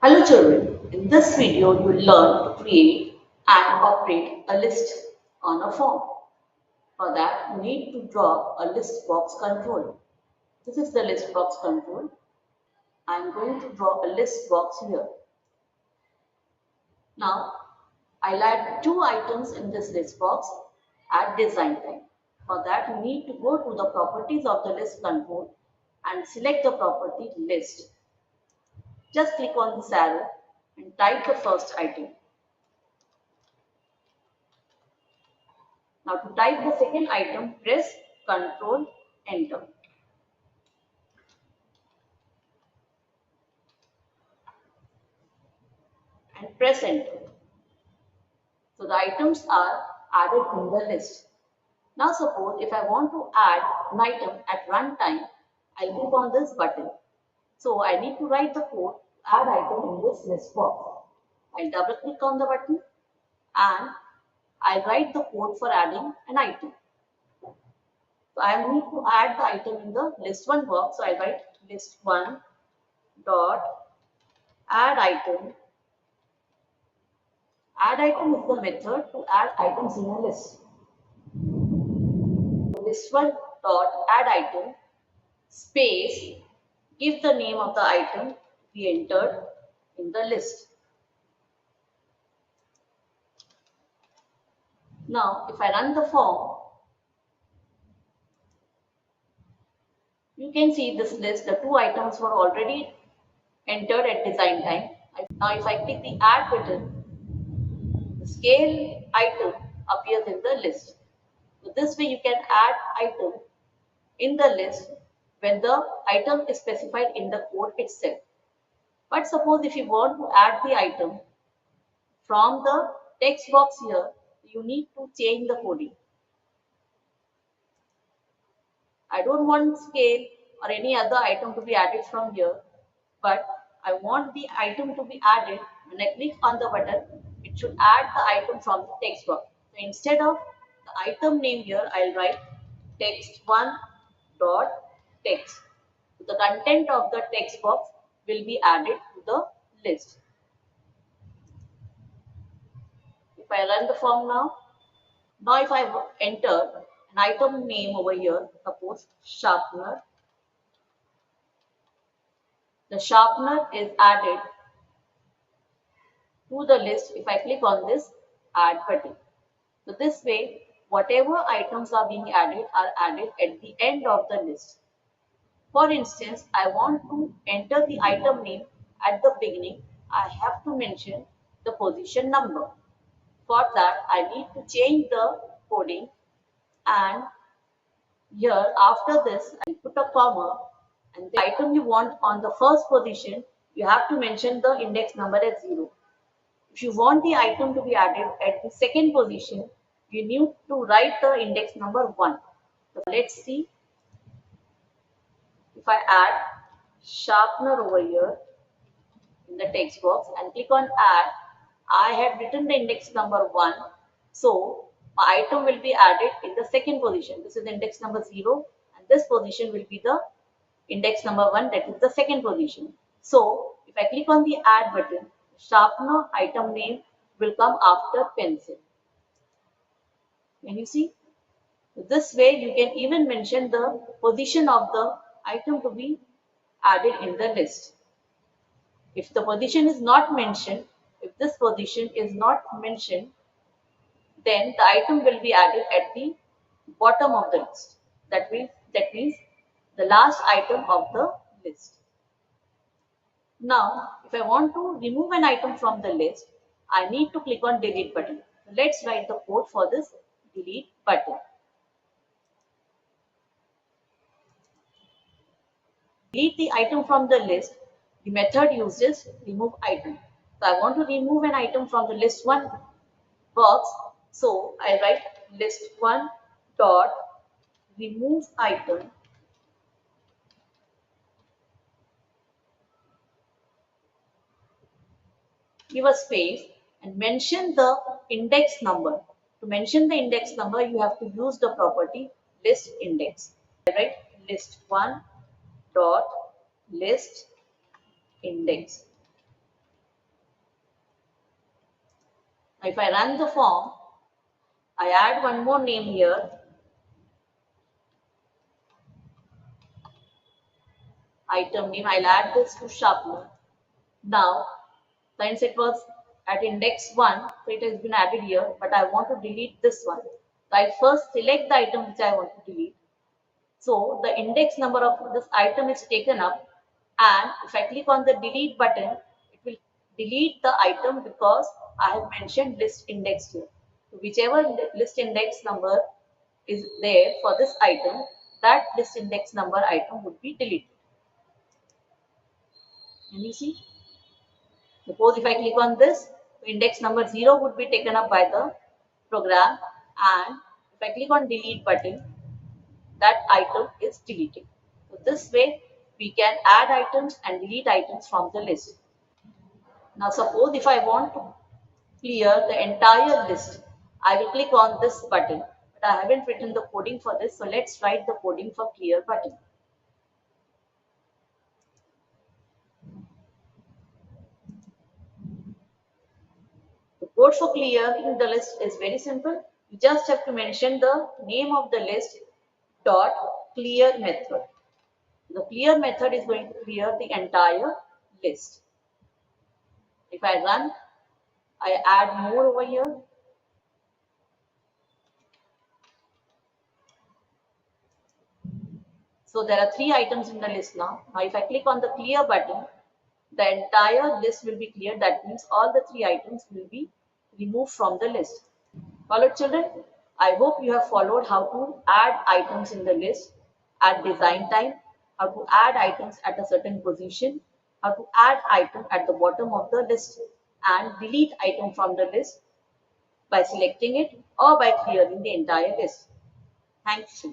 Hello children, in this video you will learn to create and operate a list on a form. For that you need to draw a list box control. This is the list box control. I am going to draw a list box here. Now I'll add two items in this list box at design time. For that you need to go to the properties of the list control and select the property list. Just click on this arrow and type the first item. Now to type the second item, press Ctrl Enter. And press Enter. So the items are added in the list. Now suppose if I want to add an item at runtime, I'll click on this button. So I need to write the code to add item in this list box. I'll double click on the button and I'll write the code for adding an item. So I need to add the item in the list1 box. So I write list1 dot add item. Add item is the method to add items in a list. List1 dot add item space give the name of the item we entered in the list. Now if I run the form, you can see this list, the two items were already entered at design time. Now if I click the add button, the scale item appears in the list. So this way you can add item in the list when the item is specified in the code itself. But suppose if you want to add the item from the text box here, you need to change the coding. I don't want scale or any other item to be added from here, but I want the item to be added. When I click on the button, it should add the item from the text box. So instead of the item name here, I'll write text1 dot text. So the content of the text box will be added to the list. If I run the form now if I enter an item name over here, suppose sharpener, the sharpener is added to the list if I click on this add button. So this way, whatever items are being added are added at the end of the list. For instance, I want to enter the item name at the beginning. I have to mention the position number. For that, I need to change the coding, and here after this, I put a comma, and the item you want on the first position, you have to mention the index number as 0. If you want the item to be added at the second position, you need to write the index number 1. So let's see. If I add sharpener over here in the text box and click on add, I have written the index number 1. So my item will be added in the second position. This is index number 0 and this position will be the index number 1, that is the second position. So if I click on the add button, sharpener item name will come after pencil. Can you see? This way you can even mention the position of the item to be added in the list. If the position is not mentioned, if this position is not mentioned, then the item will be added at the bottom of the list. That means the last item of the list. Now, if I want to remove an item from the list, I need to click on delete button. Let's write the code for this delete button. Delete the item from the list. The method uses remove item. So I want to remove an item from the list1 box. So I write list1 dot remove item. Give a space and mention the index number. To mention the index number, you have to use the property list index. I write list1 dot list index. If I run the form, I add one more name here, item name. I'll add this to sharpener. Now, since it was at index 1, so it has been added here, but I want to delete this one. So I first select the item which I want to delete. So the index number of this item is taken up, and if I click on the delete button, it will delete the item because I have mentioned list index here. So whichever list index number is there for this item, that list index number item would be deleted. Can you see? Suppose if I click on this, index number 0 would be taken up by the program, and if I click on delete button, that item is deleted. So this way we can add items and delete items from the list. Now suppose if I want to clear the entire list, I will click on this button, but I haven't written the coding for this, so let's write the coding for clear button. The code for clearing the list is very simple. You just have to mention the name of the list dot clear method. The clear method is going to clear the entire list. If I run, I add more over here. So there are 3 items in the list now. Now if I click on the clear button, the entire list will be cleared. That means all the 3 items will be removed from the list. Followed children? I hope you have followed how to add items in the list at design time, how to add items at a certain position, how to add item at the bottom of the list and delete item from the list by selecting it or by clearing the entire list. Thanks.